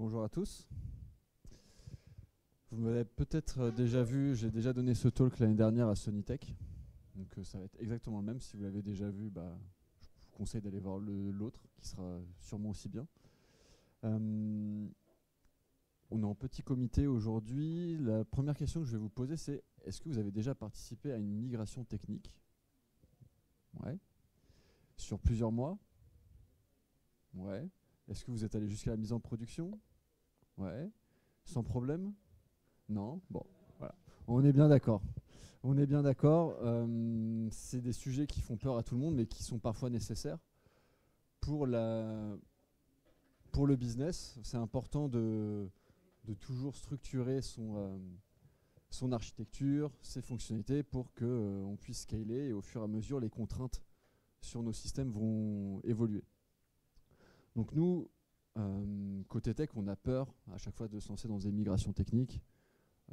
Bonjour à tous. Vous m'avez peut-être déjà vu, j'ai déjà donné ce talk l'année dernière à Sonytech. Donc ça va être exactement le même. Si vous l'avez déjà vu, je vous conseille d'aller voir l'autre, qui sera sûrement aussi bien. On est en petit comité aujourd'hui. La première question que je vais vous poser, c'est est-ce que vous avez déjà participé à une migration technique? Ouais. Sur plusieurs mois? Ouais. Est-ce que vous êtes allé jusqu'à la mise en production? Ouais. Sans problème? Non? Bon, voilà. On est bien d'accord. On est bien d'accord. C'est des sujets qui font peur à tout le monde, mais qui sont parfois nécessaires. Pour le business, c'est important de toujours structurer son architecture, ses fonctionnalités pour qu'on puisse scaler et au fur et à mesure, les contraintes sur nos systèmes vont évoluer. Donc nous, côté tech, on a peur à chaque fois de se lancer dans des migrations techniques,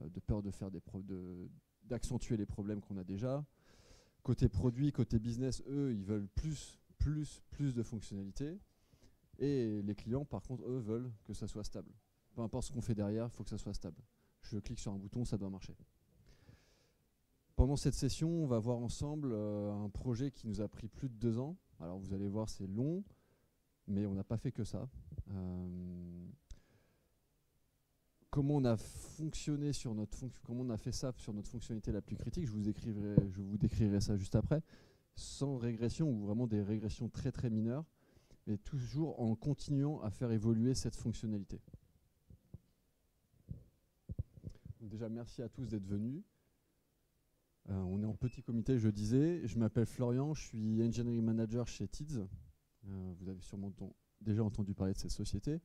de peur de faire d'accentuer les problèmes qu'on a déjà. Côté produit, côté business, eux, ils veulent plus de fonctionnalités. Et les clients, par contre, eux, veulent que ça soit stable. Peu importe ce qu'on fait derrière, il faut que ça soit stable. Je clique sur un bouton, ça doit marcher. Pendant cette session, on va voir ensemble un projet qui nous a pris plus de 2 ans. Alors vous allez voir, c'est long, mais on n'a pas fait que ça. Comment on a fonctionné sur comment on a fait ça sur notre fonctionnalité la plus critique, je vous décrirai ça juste après, sans régression ou vraiment des régressions très très mineures, mais toujours en continuant à faire évoluer cette fonctionnalité. Donc déjà, merci à tous d'être venus. On est en petit comité, je disais. Je m'appelle Florian, je suis Engineering Manager chez TIDS. Vous avez sûrement déjà entendu parler de cette société.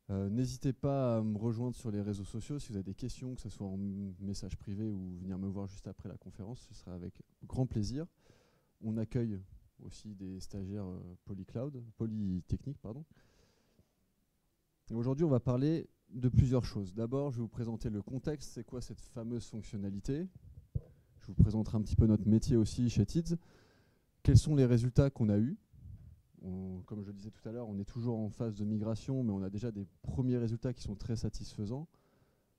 N'hésitez pas à me rejoindre sur les réseaux sociaux si vous avez des questions, que ce soit en message privé ou venir me voir juste après la conférence, ce sera avec grand plaisir. On accueille aussi des stagiaires Polytechnique. Aujourd'hui, on va parler de plusieurs choses. D'abord, je vais vous présenter le contexte, c'est quoi cette fameuse fonctionnalité. Je vous présenterai un petit peu notre métier aussi chez TIDS. Quels sont les résultats qu'on a eus? Comme je le disais tout à l'heure, on est toujours en phase de migration, mais on a déjà des premiers résultats qui sont très satisfaisants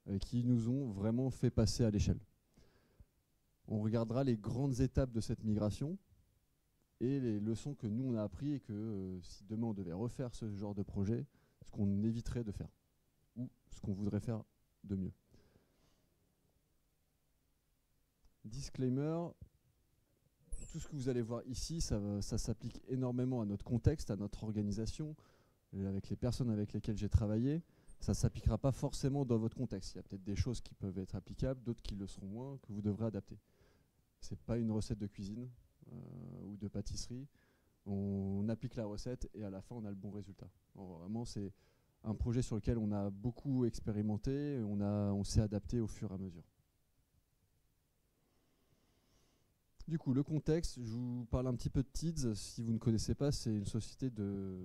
et qui nous ont vraiment fait passer à l'échelle. On regardera les grandes étapes de cette migration et les leçons que nous on a appris et que si demain on devait refaire ce genre de projet, ce qu'on éviterait de faire ou ce qu'on voudrait faire de mieux. Disclaimer. Tout ce que vous allez voir ici, ça s'applique énormément à notre contexte, à notre organisation, avec les personnes avec lesquelles j'ai travaillé. Ça ne s'appliquera pas forcément dans votre contexte. Il y a peut-être des choses qui peuvent être applicables, d'autres qui le seront moins, que vous devrez adapter. Ce n'est pas une recette de cuisine ou de pâtisserie. On applique la recette et à la fin, on a le bon résultat. Alors, vraiment, c'est un projet sur lequel on a beaucoup expérimenté, on s'est adapté au fur et à mesure. Du coup, le contexte, je vous parle un petit peu de TIDS. Si vous ne connaissez pas, c'est une société de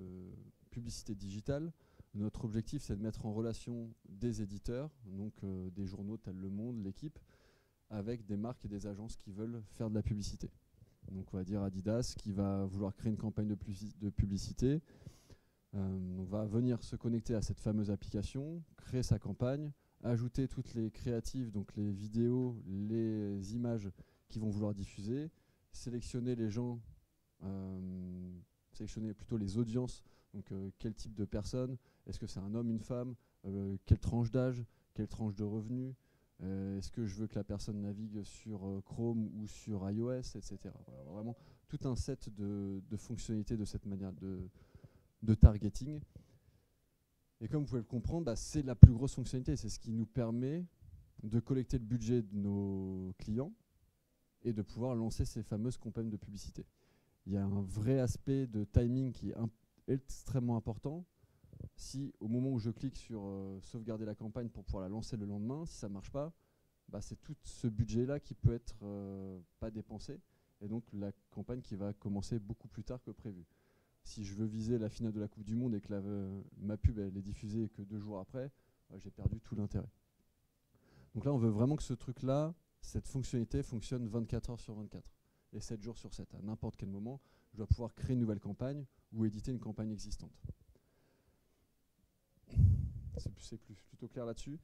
publicité digitale. Notre objectif, c'est de mettre en relation des éditeurs, donc des journaux tels Le Monde, L'Équipe, avec des marques et des agences qui veulent faire de la publicité. Donc on va dire Adidas qui va vouloir créer une campagne de publicité. On va venir se connecter à cette fameuse application, créer sa campagne, ajouter toutes les créatives, donc les vidéos, les images qui vont vouloir diffuser, sélectionner les gens, sélectionner plutôt les audiences, donc quel type de personne, est-ce que c'est un homme, une femme, quelle tranche d'âge, quelle tranche de revenus, est-ce que je veux que la personne navigue sur Chrome ou sur iOS, etc. Voilà, vraiment tout un set de fonctionnalités de cette manière de targeting. Et comme vous pouvez le comprendre, c'est la plus grosse fonctionnalité, c'est ce qui nous permet de collecter le budget de nos clients et de pouvoir lancer ces fameuses campagnes de publicité. Il y a un vrai aspect de timing qui est extrêmement important. Si au moment où je clique sur sauvegarder la campagne pour pouvoir la lancer le lendemain, si ça ne marche pas, c'est tout ce budget-là qui peut être pas dépensé et donc la campagne qui va commencer beaucoup plus tard que prévu. Si je veux viser la finale de la Coupe du Monde et que ma pub elle est diffusée que 2 jours après, j'ai perdu tout l'intérêt. Donc là, on veut vraiment que ce truc-là, cette fonctionnalité fonctionne 24 heures sur 24 et 7 jours sur 7. À n'importe quel moment, je dois pouvoir créer une nouvelle campagne ou éditer une campagne existante. c'est plutôt clair là-dessus.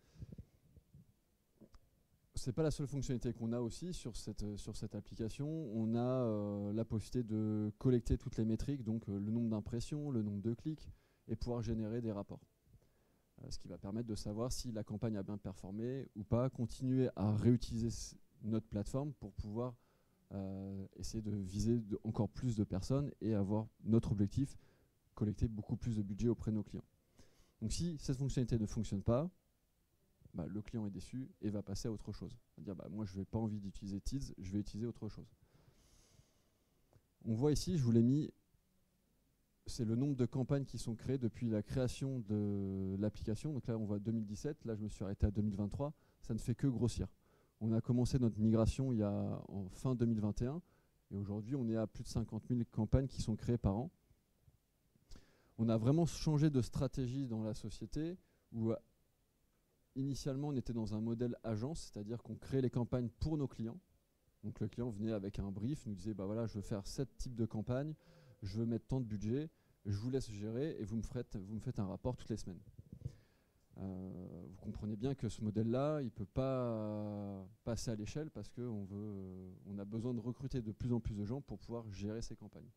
C'est pas la seule fonctionnalité qu'on a aussi sur cette application. On a la possibilité de collecter toutes les métriques, donc le nombre d'impressions, le nombre de clics, et pouvoir générer des rapports. Ce qui va permettre de savoir si la campagne a bien performé ou pas, continuer à réutiliser notre plateforme pour pouvoir essayer de viser encore plus de personnes et avoir notre objectif, collecter beaucoup plus de budget auprès de nos clients. Donc si cette fonctionnalité ne fonctionne pas, bah, le client est déçu et va passer à autre chose. Il va dire bah, moi je n'ai pas envie d'utiliser Teads, je vais utiliser autre chose. On voit ici, je vous l'ai mis, c'est le nombre de campagnes qui sont créées depuis la création de l'application. Donc là on voit 2017, là je me suis arrêté à 2023, ça ne fait que grossir. On a commencé notre migration en fin 2021 et aujourd'hui on est à plus de 50 000 campagnes qui sont créées par an. On a vraiment changé de stratégie dans la société où initialement on était dans un modèle agence, c'est-à-dire qu'on créait les campagnes pour nos clients. Donc le client venait avec un brief, nous disait bah voilà, je veux faire 7 types de campagnes, je veux mettre tant de budget, je vous laisse gérer et vous me faites un rapport toutes les semaines. Vous comprenez bien que ce modèle-là, il ne peut pas passer à l'échelle parce qu'on a besoin de recruter de plus en plus de gens pour pouvoir gérer ces campagnes.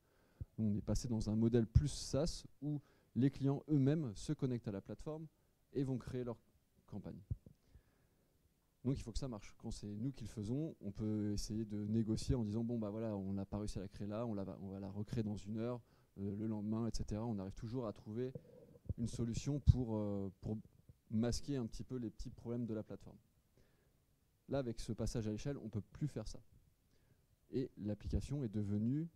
Donc on est passé dans un modèle plus SaaS où les clients eux-mêmes se connectent à la plateforme et vont créer leur campagne. Donc il faut que ça marche. Quand c'est nous qui le faisons, on peut essayer de négocier en disant bon bah voilà, on n'a pas réussi à la créer là, on va la recréer dans 1 heure, le lendemain, etc. On arrive toujours à trouver une solution pour masquer un petit peu les petits problèmes de la plateforme. Là, avec ce passage à l'échelle, on ne peut plus faire ça. Et l'application est devenue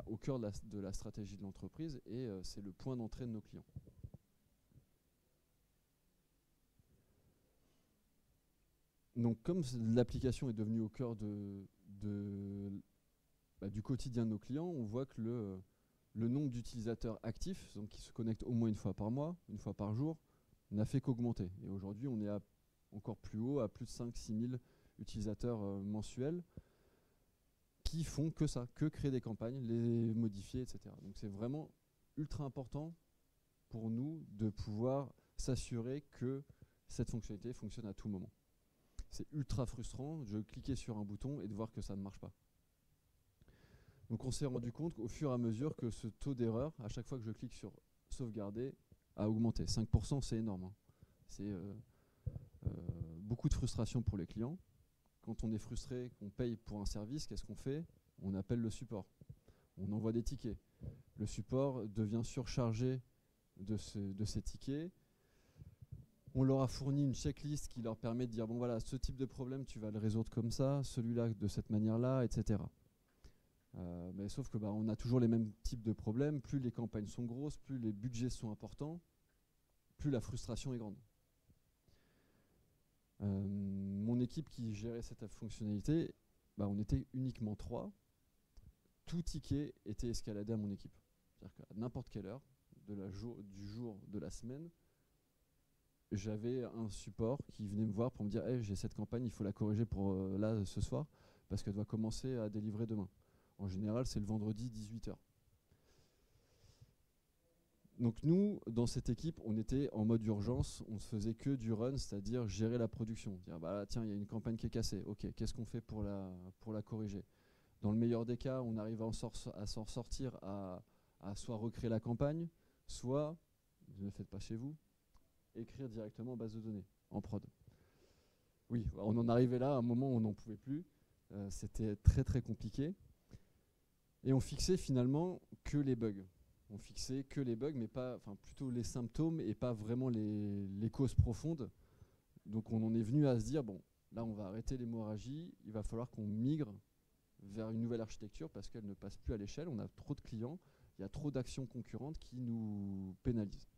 au cœur de la stratégie de l'entreprise et c'est le point d'entrée de nos clients. Donc comme l'application est devenue au cœur du quotidien de nos clients, on voit que le nombre d'utilisateurs actifs, donc qui se connectent au moins 1 fois par mois, 1 fois par jour, n'a fait qu'augmenter. Et aujourd'hui, on est encore plus haut, à plus de 5-6 000 utilisateurs mensuels qui font que ça, que créer des campagnes, les modifier, etc. Donc c'est vraiment ultra important pour nous de pouvoir s'assurer que cette fonctionnalité fonctionne à tout moment. C'est ultra frustrant de cliquer sur un bouton et de voir que ça ne marche pas. Donc on s'est rendu compte au fur et à mesure que ce taux d'erreur, à chaque fois que je clique sur sauvegarder, a augmenté. 5%, c'est énorme. Hein. C'est beaucoup de frustration pour les clients. Quand on est frustré, qu'on paye pour un service, qu'est-ce qu'on fait? On appelle le support. On envoie des tickets. Le support devient surchargé de ces tickets. On leur a fourni une checklist qui leur permet de dire bon voilà, ce type de problème, tu vas le résoudre comme ça, celui-là de cette manière-là, etc. Mais sauf que on a toujours les mêmes types de problèmes. Plus les campagnes sont grosses, plus les budgets sont importants, plus la frustration est grande. Mon équipe qui gérait cette fonctionnalité, on était uniquement 3. Tout ticket était escaladé à mon équipe. C'est-à-dire qu'à n'importe quelle heure du jour de la semaine, j'avais un support qui venait me voir pour me dire hey, j'ai cette campagne, il faut la corriger pour là ce soir parce qu'elle doit commencer à délivrer demain. En général, c'est le vendredi 18h. Donc nous, dans cette équipe, on était en mode urgence, on ne faisait que du run, c'est-à-dire gérer la production. Dire tiens, il y a une campagne qui est cassée, ok, qu'est-ce qu'on fait pour la corriger? Dans le meilleur des cas, on arrive à s'en sortir, à soit recréer la campagne, soit, ne le faites pas chez vous, écrire directement en base de données, en prod. Oui, on en arrivait là à un moment où on n'en pouvait plus. C'était très très compliqué. Et on fixait finalement que les bugs. On fixait que les bugs, mais pas, plutôt les symptômes et pas vraiment les causes profondes. Donc on en est venu à se dire, bon, là on va arrêter l'hémorragie, il va falloir qu'on migre vers une nouvelle architecture parce qu'elle ne passe plus à l'échelle, on a trop de clients, il y a trop d'actions concurrentes qui nous pénalisent.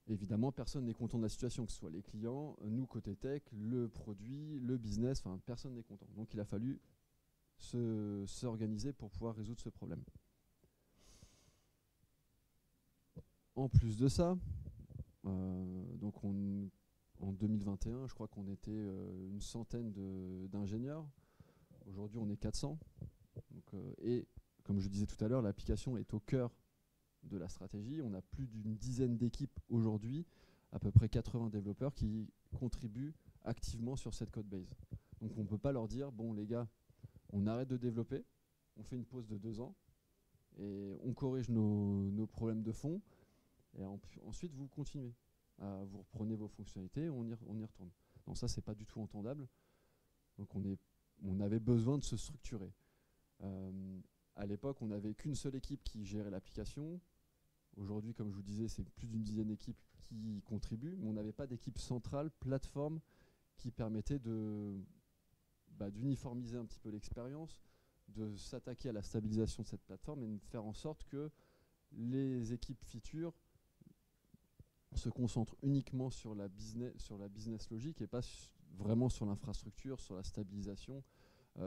Évidemment, personne n'est content de la situation, que ce soit les clients, nous côté tech, le produit, le business, personne n'est content. Donc il a fallu s'organiser pour pouvoir résoudre ce problème. En plus de ça, donc en 2021, je crois qu'on était une centaine d'ingénieurs. Aujourd'hui, on est 400. Donc, et comme je disais tout à l'heure, l'application est au cœur de la stratégie. On a plus d'une dizaine d'équipes aujourd'hui, à peu près 80 développeurs qui contribuent activement sur cette code base. Donc on ne peut pas leur dire, bon les gars, on arrête de développer, on fait une pause de 2 ans, et on corrige nos problèmes de fond, et ensuite vous continuez. Vous reprenez vos fonctionnalités, on y retourne. Donc ça, c'est pas du tout entendable. Donc on avait besoin de se structurer. À l'époque, on n'avait qu'une seule équipe qui gérait l'application. Aujourd'hui, comme je vous disais, c'est plus d'une dizaine d'équipes qui contribuent, mais on n'avait pas d'équipe centrale, plateforme, qui permettait d'uniformiser un petit peu l'expérience, de s'attaquer à la stabilisation de cette plateforme et de faire en sorte que les équipes features se concentrent uniquement sur la business logique et pas vraiment sur l'infrastructure, sur la stabilisation,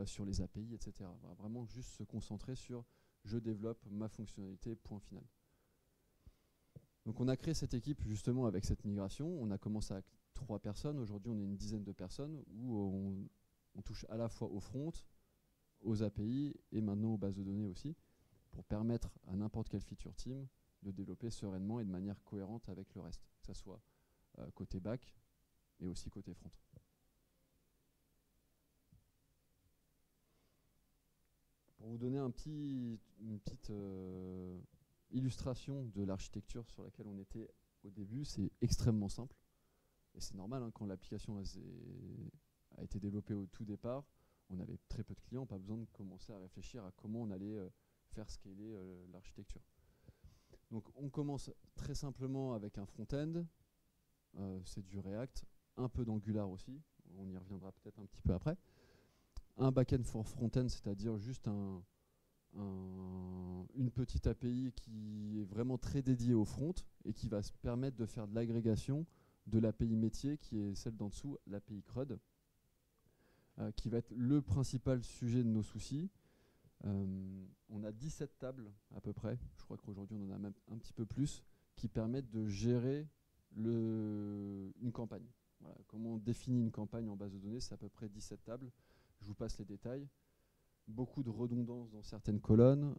sur les API, etc. Vraiment juste se concentrer sur je développe ma fonctionnalité, point final. Donc on a créé cette équipe justement avec cette migration. On a commencé avec 3 personnes. Aujourd'hui, on est une dizaine de personnes où on touche à la fois au front, aux API et maintenant aux bases de données aussi, pour permettre à n'importe quel feature team de développer sereinement et de manière cohérente avec le reste, que ce soit côté back et aussi côté front. Pour vous donner une petite illustration de l'architecture sur laquelle on était au début, c'est extrêmement simple. Et c'est normal, hein, quand l'application a été développée au tout départ, on avait très peu de clients, pas besoin de commencer à réfléchir à comment on allait faire scaler l'architecture. Donc on commence très simplement avec un front-end, c'est du React, un peu d'Angular aussi, on y reviendra peut-être un petit peu après. Un back-end for front-end, c'est-à-dire juste une petite API qui est vraiment très dédiée au front et qui va se permettre de faire de l'agrégation de l'API métier qui est celle d'en dessous, l'API CRUD, qui va être le principal sujet de nos soucis. On a 17 tables à peu près, je crois qu'aujourd'hui on en a même un petit peu plus, qui permettent de gérer une campagne. Voilà, comment on définit une campagne en base de données, c'est à peu près 17 tables. Je vous passe les détails. Beaucoup de redondance dans certaines colonnes,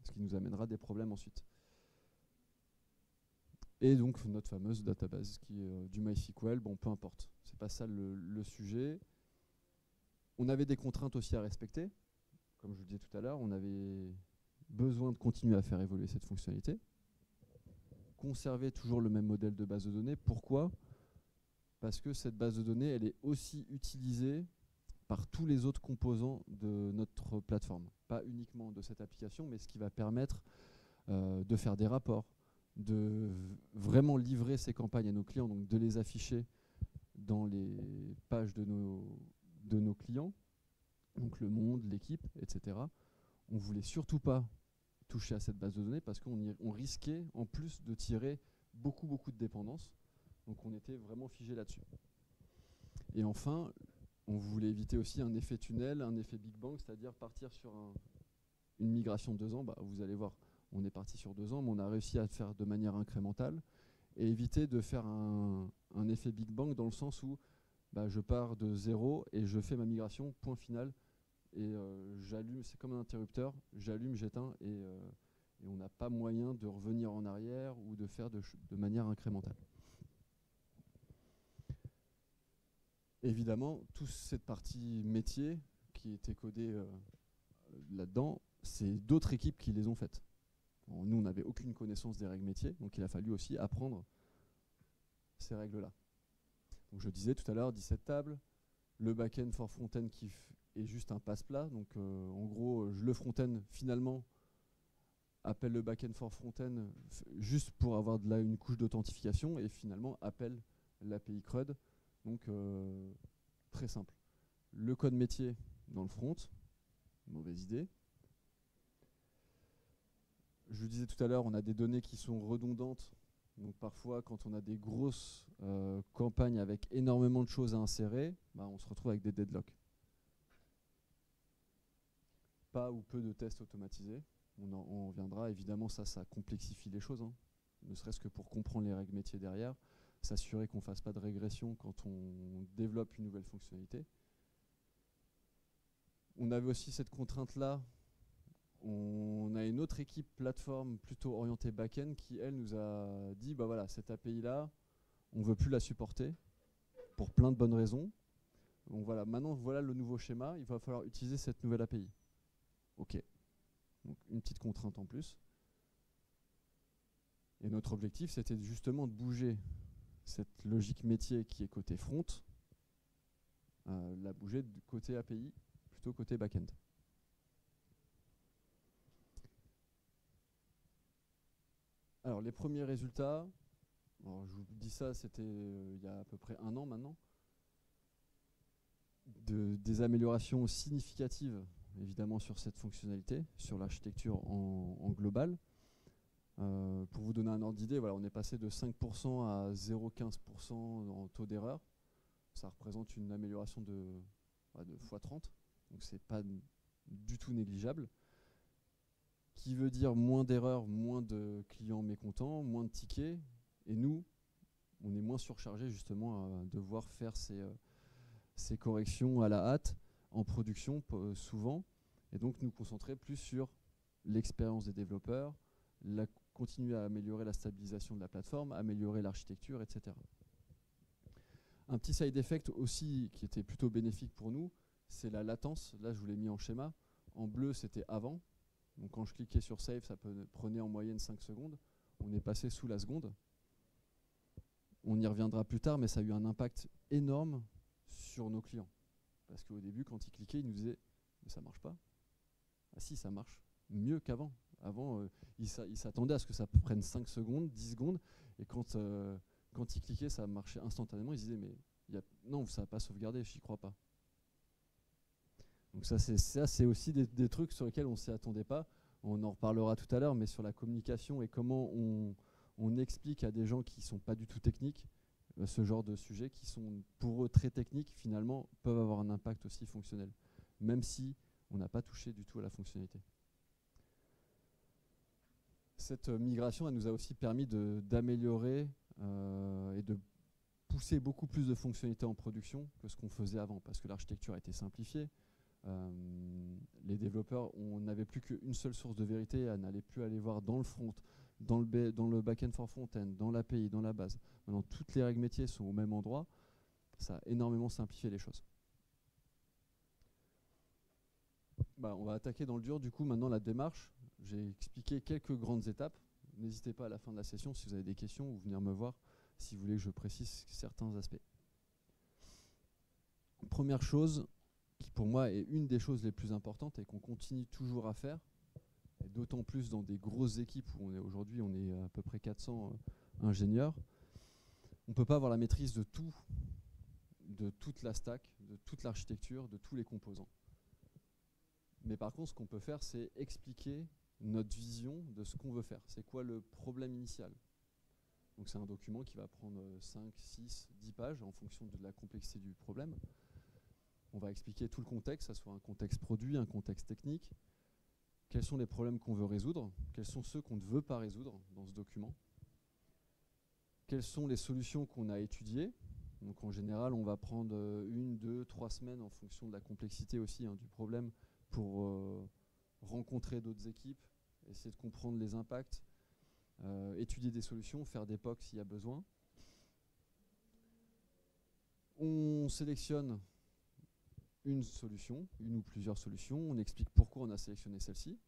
ce qui nous amènera des problèmes ensuite. Et donc notre fameuse database qui est du MySQL, bon peu importe, c'est pas ça le sujet. On avait des contraintes aussi à respecter. Comme je vous le disais tout à l'heure, on avait besoin de continuer à faire évoluer cette fonctionnalité. Conserver toujours le même modèle de base de données. Pourquoi ? Parce que cette base de données, elle est aussi utilisée par tous les autres composants de notre plateforme. Pas uniquement de cette application, mais ce qui va permettre de faire des rapports, de vraiment livrer ces campagnes à nos clients, donc de les afficher dans les pages de nos clients, donc le monde, l'équipe, etc. On ne voulait surtout pas toucher à cette base de données parce qu'on risquait en plus de tirer beaucoup de dépendances. Donc on était vraiment figé là-dessus. Et enfin, on voulait éviter aussi un effet tunnel, un effet Big Bang, c'est-à-dire partir sur une migration de 2 ans. Vous allez voir, on est parti sur 2 ans, mais on a réussi à le faire de manière incrémentale et éviter de faire un effet Big Bang dans le sens où je pars de 0 et je fais ma migration, point final, et j'allume, c'est comme un interrupteur, j'allume, j'éteins, et on n'a pas moyen de revenir en arrière ou de faire de manière incrémentale. Évidemment, toute cette partie métier qui était codée là-dedans, c'est d'autres équipes qui les ont faites. Bon, nous, on n'avait aucune connaissance des règles métiers, donc il a fallu aussi apprendre ces règles-là. Donc je disais tout à l'heure, 17 tables, le back-end for front-end qui est juste un passe-plat. Donc en gros, le front-end finalement appelle le back-end for front-end juste pour avoir une couche d'authentification et finalement appelle l'API CRUD. Donc très simple. Le code métier dans le front, mauvaise idée. Je vous disais tout à l'heure, on a des données qui sont redondantes. Donc parfois, quand on a des grosses campagnes avec énormément de choses à insérer, on se retrouve avec des deadlocks. Pas ou peu de tests automatisés. On reviendra, évidemment, ça complexifie les choses, hein. Ne serait-ce que pour comprendre les règles métiers derrière, s'assurer qu'on ne fasse pas de régression quand on développe une nouvelle fonctionnalité. On avait aussi cette contrainte-là, On a une autre équipe plateforme plutôt orientée back-end qui, elle, nous a dit, bah voilà, cette API-là, on ne veut plus la supporter pour plein de bonnes raisons. Donc voilà, maintenant, voilà le nouveau schéma, il va falloir utiliser cette nouvelle API. OK. Donc une petite contrainte en plus. Et notre objectif, c'était justement de bouger cette logique métier qui est côté front, la bouger du côté API plutôt côté back-end. Alors les premiers résultats, alors, je vous dis ça, c'était il y a à peu près 1 an maintenant, des améliorations significatives évidemment sur cette fonctionnalité, sur l'architecture en global. Pour vous donner un ordre d'idée, voilà, on est passé de 5% à 0,15% en taux d'erreur. Ça représente une amélioration de x30, donc c'est pas du tout négligeable. Qui veut dire moins d'erreurs, moins de clients mécontents, moins de tickets, et nous, on est moins surchargé justement à devoir faire ces corrections à la hâte en production souvent, et donc nous concentrer plus sur l'expérience des développeurs, continuer à améliorer la stabilisation de la plateforme, améliorer l'architecture, etc. Un petit side effect aussi qui était plutôt bénéfique pour nous, c'est la latence. Là, je vous l'ai mis en schéma. En bleu, c'était avant. Donc quand je cliquais sur Save, ça prenait en moyenne 5 secondes. On est passé sous la seconde. On y reviendra plus tard, mais ça a eu un impact énorme sur nos clients. Parce qu'au début, quand ils cliquaient, ils nous disaient « mais ça marche pas ». Ah si, ça marche mieux qu'avant. Avant, ils s'attendaient à ce que ça prenne 5 secondes, 10 secondes, et quand ils cliquaient, ça marchait instantanément. Ils disaient mais non, ça n'a pas sauvegardé, j'y crois pas. Donc ça c'est aussi des trucs sur lesquels on ne s'y attendait pas. On en reparlera tout à l'heure, mais sur la communication et comment on explique à des gens qui ne sont pas du tout techniques ce genre de sujets qui sont pour eux très techniques, finalement peuvent avoir un impact aussi fonctionnel, même si on n'a pas touché du tout à la fonctionnalité. Cette migration, elle nous a aussi permis d'améliorer et de pousser beaucoup plus de fonctionnalités en production que ce qu'on faisait avant, parce que l'architecture a été simplifiée. Les développeurs, on n'avait plus qu'une seule source de vérité, elle n'allait plus aller voir dans le front, dans le back-end for front-end, dans l'API, dans la base. Maintenant, toutes les règles métiers sont au même endroit. Ça a énormément simplifié les choses. On va attaquer dans le dur, du coup, maintenant la démarche. J'ai expliqué quelques grandes étapes. N'hésitez pas à la fin de la session, si vous avez des questions, ou venir me voir si vous voulez que je précise certains aspects. Première chose, qui pour moi est une des choses les plus importantes et qu'on continue toujours à faire, et d'autant plus dans des grosses équipes où aujourd'hui on est à peu près 400 ingénieurs, on ne peut pas avoir la maîtrise de tout, de toute la stack, de toute l'architecture, de tous les composants. Mais par contre, ce qu'on peut faire, c'est expliquer notre vision de ce qu'on veut faire. C'est quoi le problème initial? Donc c'est un document qui va prendre 5, 6, 10 pages en fonction de la complexité du problème. On va expliquer tout le contexte, que ce soit un contexte produit, un contexte technique. Quels sont les problèmes qu'on veut résoudre? Quels sont ceux qu'on ne veut pas résoudre dans ce document? Quelles sont les solutions qu'on a étudiées? Donc en général, on va prendre 1, 2, 3 semaines en fonction de la complexité aussi du problème pour rencontrer d'autres équipes, essayer de comprendre les impacts, étudier des solutions, faire des POC s'il y a besoin. On sélectionne une solution, une ou plusieurs solutions, on explique pourquoi on a sélectionné celle-ci,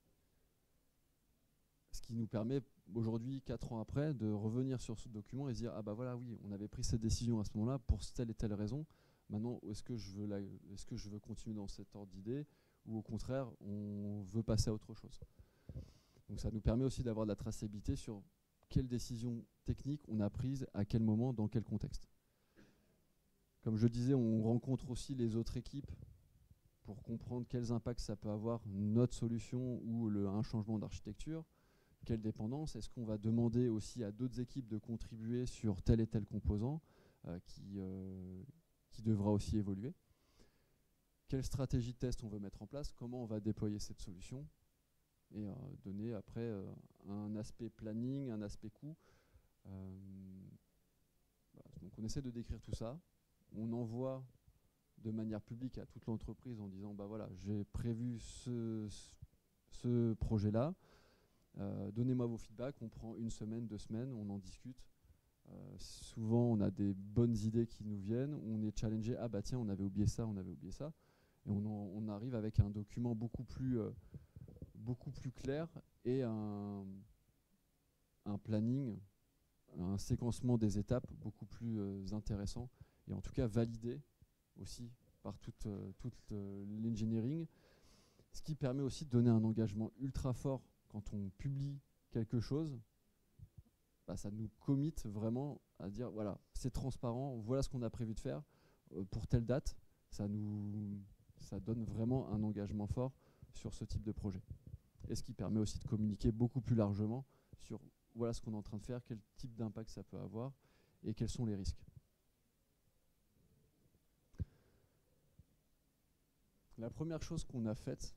ce qui nous permet aujourd'hui, 4 ans après, de revenir sur ce document et se dire « Ah bah voilà, oui, on avait pris cette décision à ce moment-là pour telle et telle raison, maintenant est-ce que je veux continuer dans cet ordre d'idée ou au contraire, on veut passer à autre chose ?» Donc ça nous permet aussi d'avoir de la traçabilité sur quelles décisions techniques on a prises, à quel moment, dans quel contexte. Comme je disais, on rencontre aussi les autres équipes pour comprendre quels impacts ça peut avoir notre solution ou un changement d'architecture, quelle dépendance. Est-ce qu'on va demander aussi à d'autres équipes de contribuer sur tel et tel composant qui devra aussi évoluer. Quelle stratégie de test on veut mettre en place, comment on va déployer cette solution et donner après un aspect planning, un aspect coût. Voilà. Donc on essaie de décrire tout ça. On envoie de manière publique à toute l'entreprise en disant bah voilà, j'ai prévu ce projet-là. Donnez-moi vos feedbacks, on prend 1 semaine, 2 semaines, on en discute. Souvent, on a des bonnes idées qui nous viennent, on est challengé, ah bah tiens, on avait oublié ça, et on arrive avec un document beaucoup plus clair et un planning, un séquencement des étapes beaucoup plus intéressant, et en tout cas validé aussi par toute l'engineering, ce qui permet aussi de donner un engagement ultra fort quand on publie quelque chose. Bah, ça nous commit vraiment à dire voilà, c'est transparent, voilà ce qu'on a prévu de faire pour telle date. Ça donne vraiment un engagement fort sur ce type de projet. Et ce qui permet aussi de communiquer beaucoup plus largement sur voilà ce qu'on est en train de faire, quel type d'impact ça peut avoir et quels sont les risques. La première chose qu'on a faite,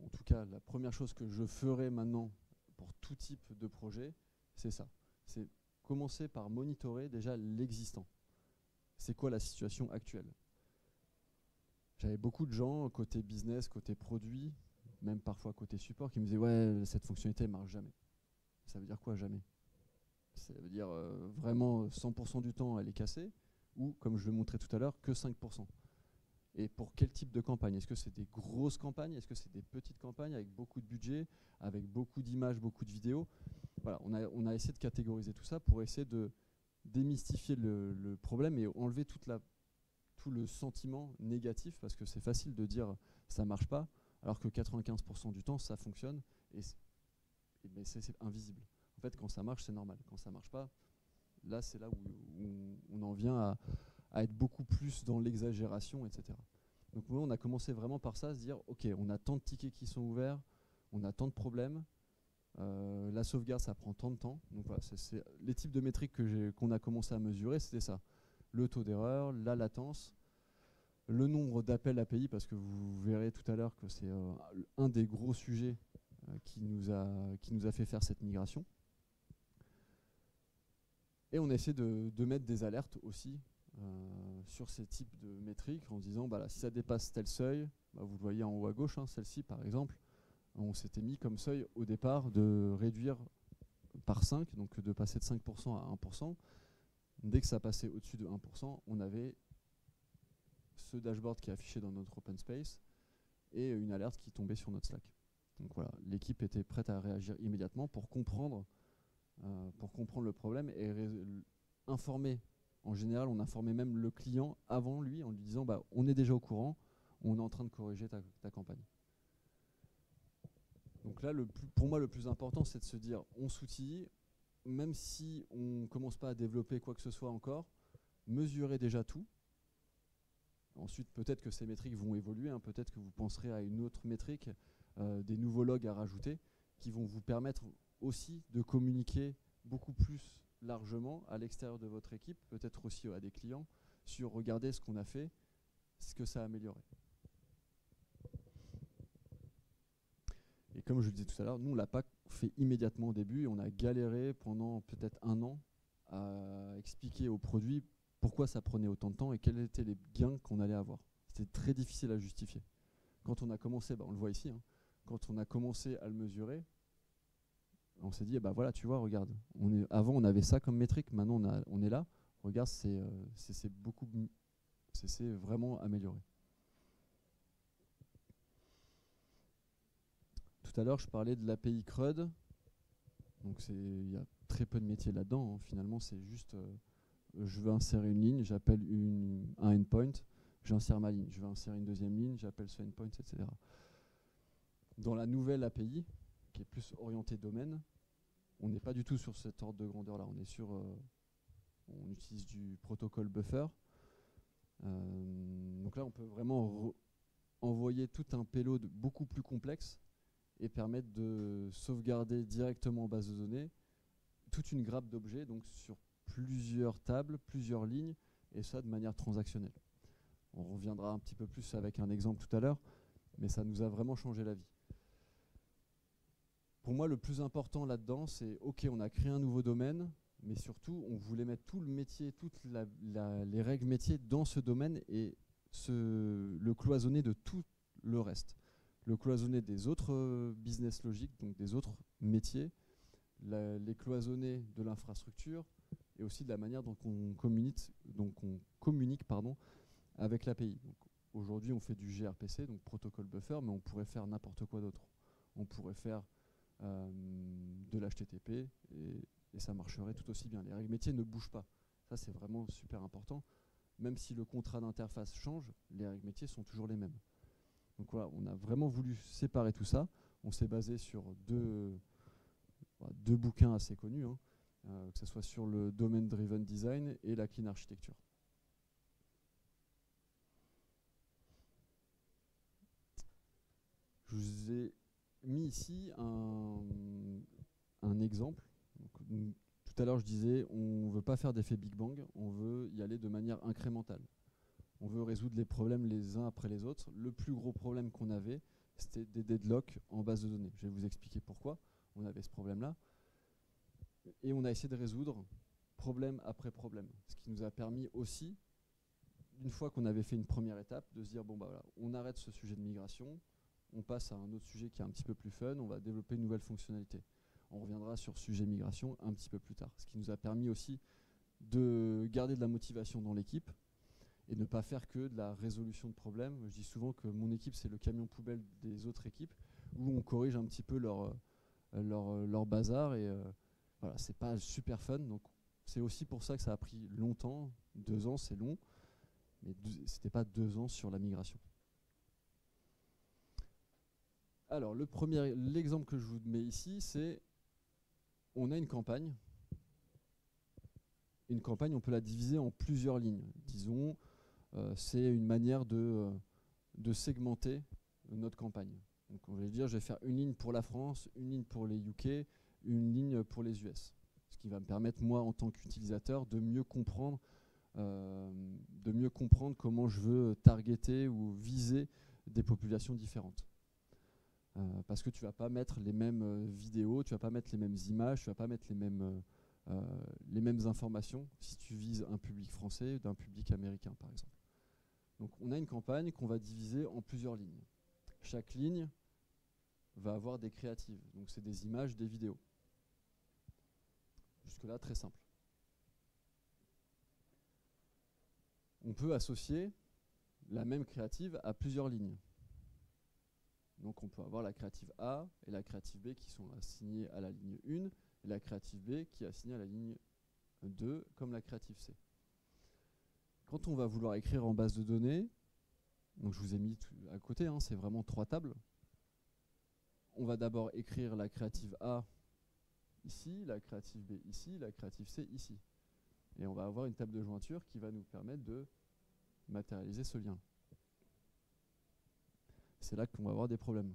en tout cas la première chose que je ferai maintenant pour tout type de projet, c'est ça. C'est commencer par monitorer déjà l'existant. C'est quoi la situation actuelle? J'avais beaucoup de gens côté business, côté produit, même parfois côté support, qui me disaient ouais, cette fonctionnalité ne marche jamais. Ça veut dire quoi jamais? Ça veut dire vraiment 100% du temps elle est cassée, ou comme je le montrais tout à l'heure, que 5%. Et pour quel type de campagne? Est-ce que c'est des grosses campagnes? Est-ce que c'est des petites campagnes avec beaucoup de budget, avec beaucoup d'images, beaucoup de vidéos? Voilà, on a essayé de catégoriser tout ça pour essayer de démystifier le problème et enlever tout le sentiment négatif, parce que c'est facile de dire ça marche pas, alors que 95% du temps ça fonctionne, mais c'est invisible. En fait, quand ça marche, c'est normal. Quand ça marche pas, là c'est là où on en vient à être beaucoup plus dans l'exagération, etc. Donc nous, on a commencé vraiment par ça, à se dire ok, on a tant de tickets qui sont ouverts, on a tant de problèmes, la sauvegarde ça prend tant de temps. Donc voilà, c'est les types de métriques qu'on a commencé à mesurer, c'était ça. Le taux d'erreur, la latence, le nombre d'appels API, parce que vous verrez tout à l'heure que c'est un des gros sujets qui nous a fait faire cette migration. Et on essaie de mettre des alertes aussi sur ces types de métriques en disant bah là, si ça dépasse tel seuil, bah vous le voyez en haut à gauche, hein, celle-ci par exemple, on s'était mis comme seuil au départ de réduire par 5, donc de passer de 5% à 1%. Dès que ça passait au-dessus de 1%, on avait ce dashboard qui est affiché dans notre open space et une alerte qui tombait sur notre Slack. Donc voilà, l'équipe était prête à réagir immédiatement pour comprendre le problème et informer. En général, on informait même le client avant lui en lui disant bah, on est déjà au courant, on est en train de corriger ta campagne. Donc là, pour moi, le plus important, c'est de se dire on s'outille, même si on ne commence pas à développer quoi que ce soit encore, mesurer déjà tout. Ensuite, peut-être que ces métriques vont évoluer, hein, peut-être que vous penserez à une autre métrique, des nouveaux logs à rajouter, qui vont vous permettre aussi de communiquer beaucoup plus largement à l'extérieur de votre équipe, peut-être aussi à des clients, sur regarder ce qu'on a fait, ce que ça a amélioré. Et comme je le disais tout à l'heure, nous on ne l'a pas fait immédiatement au début, et on a galéré pendant peut-être 1 an à expliquer aux produits pourquoi ça prenait autant de temps et quels étaient les gains qu'on allait avoir. C'était très difficile à justifier. Quand on a commencé, bah on le voit ici, hein, quand on a commencé à le mesurer, on s'est dit, bah voilà, tu vois, regarde, avant on avait ça comme métrique, maintenant on est là, regarde, c'est vraiment amélioré. Tout à l'heure, je parlais de l'API CRUD, donc il y a très peu de métiers là-dedans, hein. Finalement, c'est juste, je veux insérer une ligne, j'appelle un endpoint, j'insère ma ligne, je veux insérer une deuxième ligne, j'appelle ce endpoint, etc. Dans la nouvelle API, qui est plus orientée domaine, on n'est pas du tout sur cet ordre de grandeur-là. On utilise du protocole buffer. Donc là, on peut vraiment envoyer tout un payload beaucoup plus complexe et permettre de sauvegarder directement en base de données toute une grappe d'objets, donc sur plusieurs tables, plusieurs lignes, et ça de manière transactionnelle. On reviendra un petit peu plus avec un exemple tout à l'heure, mais ça nous a vraiment changé la vie. Pour moi, le plus important là-dedans, c'est ok, on a créé un nouveau domaine, mais surtout, on voulait mettre tout le métier, toutes les règles métiers dans ce domaine et le cloisonner de tout le reste. le cloisonner des autres business logiques, donc des autres métiers, les cloisonner de l'infrastructure et aussi de la manière dont on communique avec l'API. Aujourd'hui, on fait du gRPC, donc protocole buffer, mais on pourrait faire n'importe quoi d'autre. On pourrait faire de l'HTTP et ça marcherait tout aussi bien. Les règles métiers ne bougent pas. Ça, c'est vraiment super important. Même si le contrat d'interface change, les règles métiers sont toujours les mêmes. Donc voilà, on a vraiment voulu séparer tout ça. On s'est basé sur deux bouquins assez connus, hein, que ce soit sur le Domain Driven Design et la Clean Architecture. Je vous ai mis ici un exemple. Donc, tout à l'heure, je disais, on ne veut pas faire d'effet Big Bang, on veut y aller de manière incrémentale. On veut résoudre les problèmes les uns après les autres. Le plus gros problème qu'on avait, c'était des deadlocks en base de données. Je vais vous expliquer pourquoi on avait ce problème-là. Et on a essayé de résoudre problème après problème. Ce qui nous a permis aussi, une fois qu'on avait fait une première étape, de se dire, bon bah voilà, on arrête ce sujet de migration, on passe à un autre sujet qui est un petit peu plus fun, on va développer une nouvelle fonctionnalité. On reviendra sur sujet migration un petit peu plus tard. Ce qui nous a permis aussi de garder de la motivation dans l'équipe et ne pas faire que de la résolution de problèmes. Je dis souvent que mon équipe, c'est le camion poubelle des autres équipes, où on corrige un petit peu leur bazar. Et voilà, c'est pas super fun. Donc c'est aussi pour ça que ça a pris longtemps. 2 ans, c'est long. Mais c'était pas 2 ans sur la migration. Alors, l'exemple que je vous mets ici, c'est on a une campagne. Une campagne, on peut la diviser en plusieurs lignes. Disons, c'est une manière de segmenter notre campagne. Donc, on va dire, je vais faire une ligne pour la France, une ligne pour les UK, une ligne pour les US. Ce qui va me permettre, moi, en tant qu'utilisateur, de mieux comprendre comment je veux targeter ou viser des populations différentes. Parce que tu ne vas pas mettre les mêmes vidéos, tu ne vas pas mettre les mêmes images, tu ne vas pas mettre les mêmes informations si tu vises un public français d'un public américain, par exemple. Donc on a une campagne qu'on va diviser en plusieurs lignes. Chaque ligne va avoir des créatives, donc c'est des images, des vidéos. Jusque-là, très simple. On peut associer la même créative à plusieurs lignes. Donc on peut avoir la créative A et la créative B qui sont assignées à la ligne 1 et la créative B qui est assignée à la ligne 2 comme la créative C. Quand on va vouloir écrire en base de données, donc je vous ai mis à côté, hein, c'est vraiment 3 tables. On va d'abord écrire la créative A ici, la créative B ici, la créative C ici. Et on va avoir une table de jointure qui va nous permettre de matérialiser ce lien. C'est là qu'on va avoir des problèmes.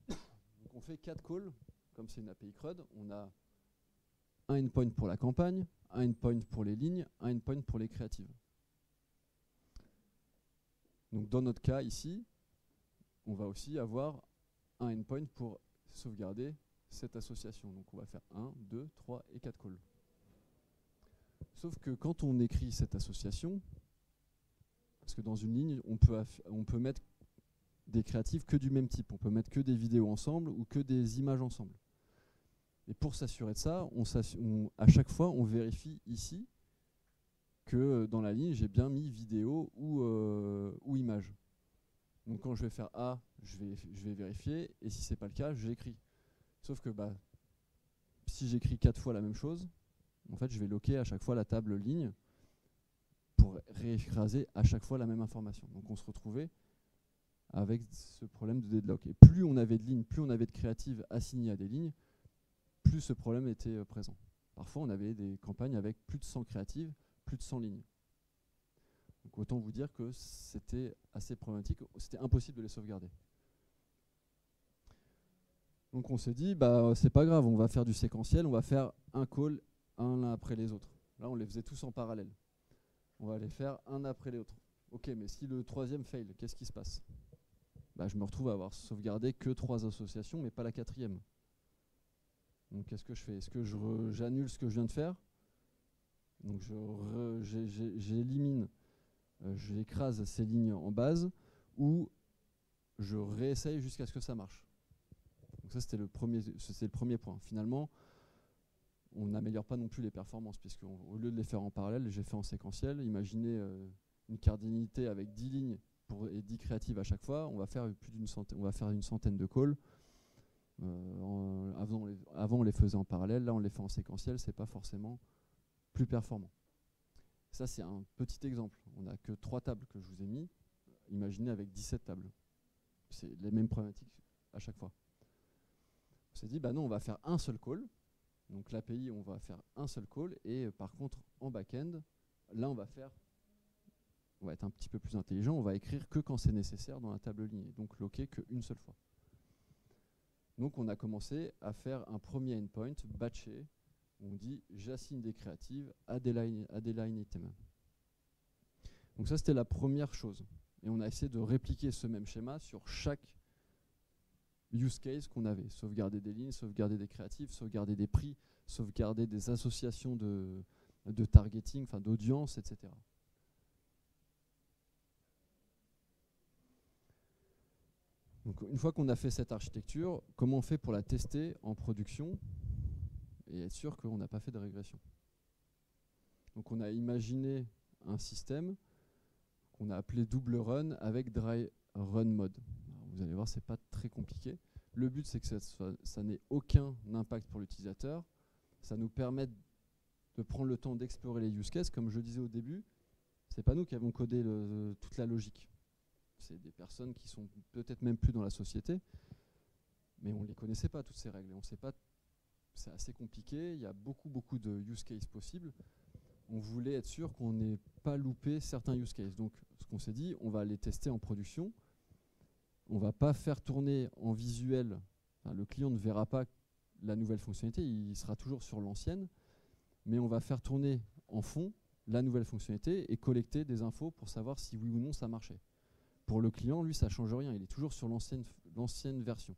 Donc on fait 4 calls, comme c'est une API CRUD, on a un endpoint pour la campagne, un endpoint pour les lignes, un endpoint pour les créatives. Donc dans notre cas ici, on va aussi avoir un endpoint pour sauvegarder cette association. Donc on va faire 1, 2, 3 et 4 calls. Sauf que quand on écrit cette association, parce que dans une ligne, on peut mettre des créatives que du même type. On peut mettre que des vidéos ensemble ou que des images ensemble. Et pour s'assurer de ça, à chaque fois, on vérifie ici que dans la ligne, j'ai bien mis vidéo ou image. Donc quand je vais faire A, je vais vérifier, et si ce n'est pas le cas, j'écris. Sauf que si j'écris 4 fois la même chose, en fait, je vais loquer à chaque fois la table ligne pour réécraser à chaque fois la même information. Donc on se retrouvait avec ce problème de deadlock. Et plus on avait de lignes, plus on avait de créatives assignées à des lignes, plus ce problème était présent. Parfois, on avait des campagnes avec plus de 100 créatives, plus de 100 lignes. Donc autant vous dire que c'était assez problématique, c'était impossible de les sauvegarder. Donc on s'est dit, c'est pas grave, on va faire du séquentiel, on va faire un call, l'un après les autres. Là, on les faisait tous en parallèle. On va les faire un après les autres. Ok, mais si le troisième fail, qu'est-ce qui se passe? Je me retrouve à avoir sauvegardé que 3 associations, mais pas la 4e. Donc qu'est-ce que je fais? Est-ce que j'annule ce que je viens de faire? Donc j'élimine j'écrase ces lignes en base, ou je réessaye jusqu'à ce que ça marche. Donc ça, c'était le premier point. Finalement, on n'améliore pas non plus les performances, puisqu'au lieu de les faire en parallèle, j'ai fait en séquentiel. Imaginez une cardinalité avec 10 lignes et 10 créatives à chaque fois. On va faire une centaine de calls. Avant, on les faisait en parallèle. Là, on les fait en séquentiel. C'est pas forcément plus performant. Ça, c'est un petit exemple. On n'a que 3 tables que je vous ai mis. Imaginez avec 17 tables. C'est les mêmes problématiques à chaque fois. On s'est dit, bah non, on va faire un seul call. Donc l'API, on va faire un seul call. Et par contre, en back-end, là, on va être un petit peu plus intelligent. On va écrire que quand c'est nécessaire dans la table lignée. Donc loquer qu'une seule fois. Donc on a commencé à faire un premier endpoint batché. On dit j'assigne des créatives à des line items. Donc ça, c'était la première chose. Et on a essayé de répliquer ce même schéma sur chaque use case qu'on avait. Sauvegarder des lignes, sauvegarder des créatives, sauvegarder des prix, sauvegarder des associations de targeting, enfin d'audience, etc. Donc une fois qu'on a fait cette architecture, comment on fait pour la tester en production et être sûr qu'on n'a pas fait de régression? Donc on a imaginé un système qu'on a appelé double run avec dry run mode. Alors vous allez voir, c'est pas très compliqué. Le but, c'est que ça n'ait aucun impact pour l'utilisateur. Ça nous permet de prendre le temps d'explorer les use cases. Comme je disais au début, c'est pas nous qui avons codé toute la logique. C'est des personnes qui sont peut-être même plus dans la société, mais on ne les connaissait pas, toutes ces règles. On sait pas, c'est assez compliqué, il y a beaucoup de use cases possibles. On voulait être sûr qu'on n'ait pas loupé certains use cases. Donc ce qu'on s'est dit, on va les tester en production. On ne va pas faire tourner en visuel. Enfin, le client ne verra pas la nouvelle fonctionnalité, il sera toujours sur l'ancienne. Mais on va faire tourner en fond la nouvelle fonctionnalité et collecter des infos pour savoir si oui ou non ça marchait. Pour le client, lui, ça ne change rien. Il est toujours sur l'ancienne version.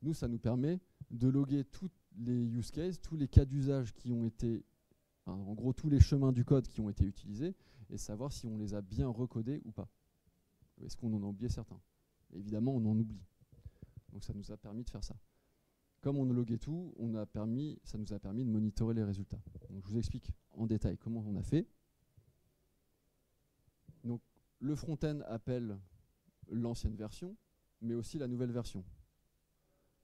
Nous, ça nous permet de loguer tous les use cases, tous les cas d'usage qui ont été, enfin, en gros, tous les chemins du code qui ont été utilisés, et savoir si on les a bien recodés ou pas. Est-ce qu'on en a oublié certains? Évidemment, on en oublie. Donc ça nous a permis de faire ça. Comme on a logué tout, ça nous a permis de monitorer les résultats. Donc je vous explique en détail comment on a fait. Donc le front-end appelle l'ancienne version, mais aussi la nouvelle version.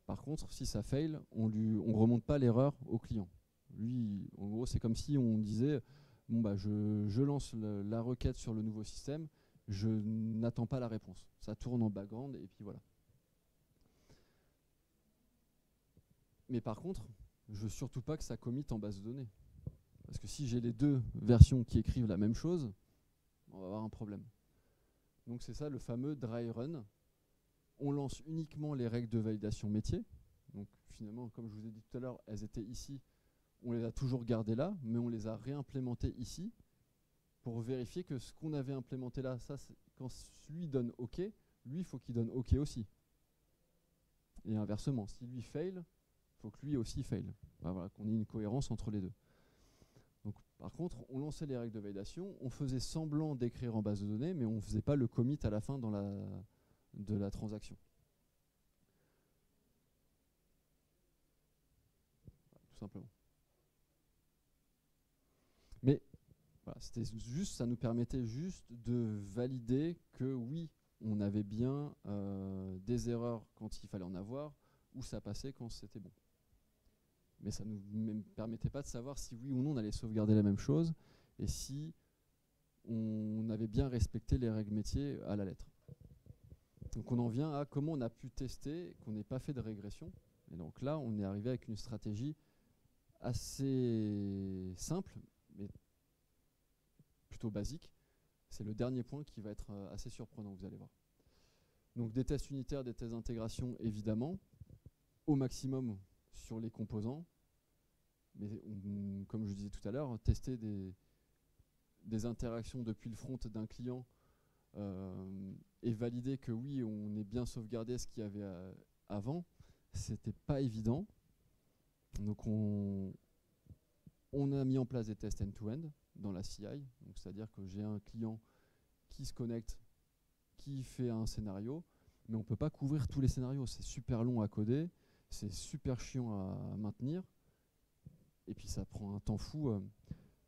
Par contre, si ça fail, on ne remonte pas l'erreur au client. Lui, en gros, c'est comme si on disait bon, bah, je lance la requête sur le nouveau système, je n'attends pas la réponse. Ça tourne en background et puis voilà. Mais par contre, je veux surtout pas que ça commit en base de données. Parce que si j'ai les deux versions qui écrivent la même chose, on va avoir un problème. Donc c'est ça le fameux dry run. On lance uniquement les règles de validation métier. Donc finalement, comme je vous ai dit tout à l'heure, elles étaient ici. On les a toujours gardées là, mais on les a réimplémentées ici pour vérifier que ce qu'on avait implémenté là, ça, quand lui donne OK, lui, il faut qu'il donne OK aussi. Et inversement, si lui fail, il faut que lui aussi fail. Voilà, qu'on ait une cohérence entre les deux. Donc, par contre, on lançait les règles de validation, on faisait semblant d'écrire en base de données, mais on ne faisait pas le commit à la fin de la transaction. Voilà, tout simplement. Mais voilà, c'était juste, ça nous permettait juste de valider que oui, on avait bien des erreurs quand il fallait en avoir, ou ça passait quand c'était bon. Mais ça ne nous permettait pas de savoir si oui ou non on allait sauvegarder la même chose et si on avait bien respecté les règles métiers à la lettre. Donc on en vient à comment on a pu tester qu'on n'ait pas fait de régression. Et donc là, on est arrivé avec une stratégie assez simple, mais plutôt basique. C'est le dernier point qui va être assez surprenant, vous allez voir. Donc des tests unitaires, des tests d'intégration, évidemment, au maximum sur les composants. Mais comme je disais tout à l'heure, tester des interactions depuis le front d'un client et valider que oui, on est bien sauvegardé ce qu'il y avait avant, c'était pas évident. Donc on a mis en place des tests end-to-end. dans la CI. C'est-à-dire que j'ai un client qui se connecte, qui fait un scénario, mais on ne peut pas couvrir tous les scénarios. C'est super long à coder, c'est super chiant à maintenir, et puis ça prend un temps fou.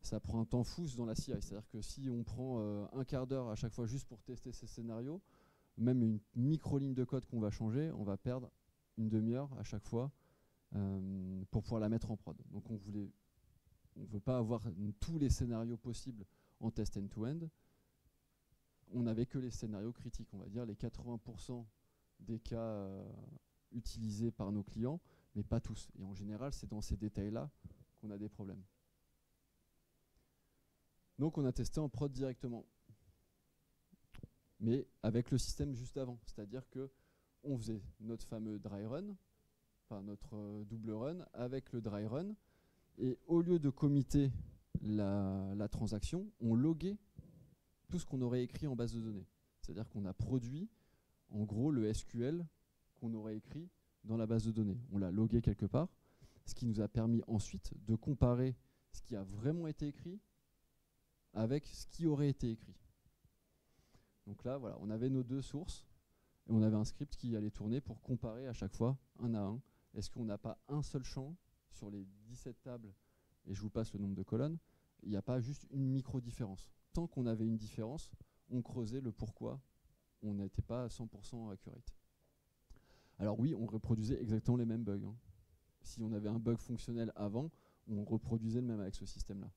Ça prend un temps fou dans la CI. C'est-à-dire que si on prend un quart d'heure à chaque fois juste pour tester ces scénarios, même une micro-ligne de code qu'on va changer, on va perdre une demi-heure à chaque fois pour pouvoir la mettre en prod. Donc on ne veut pas avoir tous les scénarios possibles en test end-to-end. On n'avait que les scénarios critiques, on va dire, les 80% des cas utilisés par nos clients, mais pas tous. Et en général, c'est dans ces détails-là qu'on a des problèmes. Donc on a testé en prod directement, mais avec le système juste avant. C'est-à-dire qu'on faisait notre fameux dry run, enfin notre double run, avec le dry run, et au lieu de committer la transaction, on loguait tout ce qu'on aurait écrit en base de données. C'est-à-dire qu'on a produit, en gros, le SQL qu'on aurait écrit dans la base de données. On l'a logué quelque part, ce qui nous a permis ensuite de comparer ce qui a vraiment été écrit avec ce qui aurait été écrit. Donc là, voilà, on avait nos deux sources et on avait un script qui allait tourner pour comparer à chaque fois, un à un. Est-ce qu'on n'a pas un seul champ sur les 17 tables, et je vous passe le nombre de colonnes, il n'y a pas juste une micro-différence. Tant qu'on avait une différence, on creusait le pourquoi on n'était pas à 100% accurate. Alors oui, on reproduisait exactement les mêmes bugs. Si on avait un bug fonctionnel avant, on reproduisait le même avec ce système-là.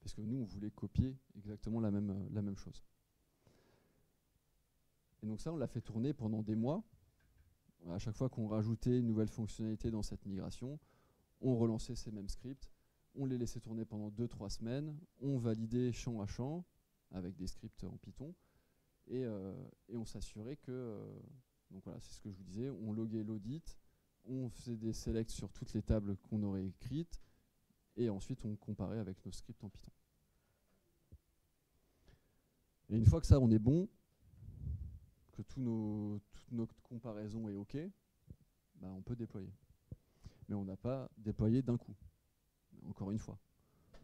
Parce que nous, on voulait copier exactement la même chose. Et donc ça, on l'a fait tourner pendant des mois. À chaque fois qu'on rajoutait une nouvelle fonctionnalité dans cette migration, on relançait ces mêmes scripts, on les laissait tourner pendant 2-3 semaines, on validait champ à champ avec des scripts en Python, et on s'assurait que, donc voilà, c'est ce que je vous disais, on loguait l'audit, on faisait des selects sur toutes les tables qu'on aurait écrites, et ensuite on comparait avec nos scripts en Python. Et une fois que ça, on est bon, que toute notre comparaison est OK, bah on peut déployer. Mais on n'a pas déployé d'un coup, encore une fois.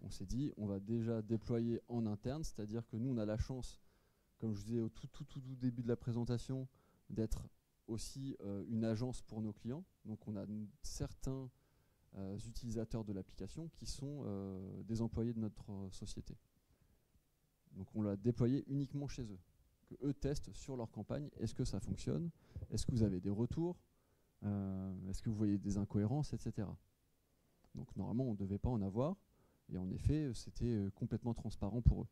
On s'est dit, on va déjà déployer en interne, c'est-à-dire que nous, on a la chance, comme je vous disais au tout début de la présentation, d'être aussi une agence pour nos clients. Donc on a certains utilisateurs de l'application qui sont des employés de notre société. Donc on l'a déployé uniquement chez eux. Que eux testent sur leur campagne, est-ce que ça fonctionne? Est-ce que vous avez des retours? Est-ce que vous voyez des incohérences, etc. Donc normalement, on ne devait pas en avoir. Et en effet, c'était complètement transparent pour eux.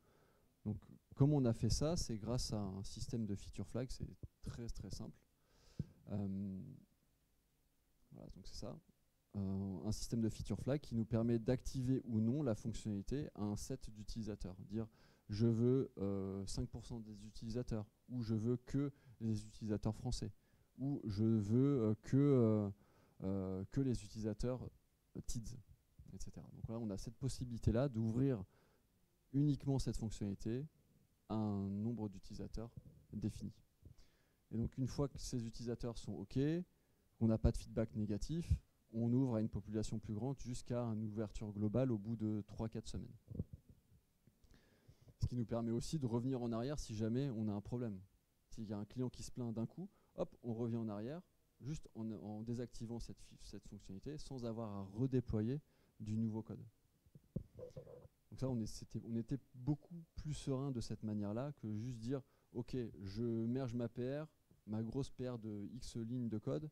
Donc comment on a fait ça? C'est grâce à un système de feature flag. C'est très simple. Voilà, donc c'est ça. Un système de feature flag qui nous permet d'activer ou non la fonctionnalité à un set d'utilisateurs. Dire je veux 5% des utilisateurs, ou je veux que les utilisateurs français, ou je veux que les utilisateurs TIDS, etc. Donc là, on a cette possibilité-là d'ouvrir uniquement cette fonctionnalité à un nombre d'utilisateurs défini. Et donc une fois que ces utilisateurs sont OK, on n'a pas de feedback négatif, on ouvre à une population plus grande jusqu'à une ouverture globale au bout de 3-4 semaines. Ce qui nous permet aussi de revenir en arrière si jamais on a un problème. S'il y a un client qui se plaint d'un coup, hop, on revient en arrière, juste en désactivant cette fonctionnalité, sans avoir à redéployer du nouveau code. Donc ça, on était beaucoup plus serein de cette manière-là que juste dire, OK, je merge ma PR, ma grosse PR de X lignes de code,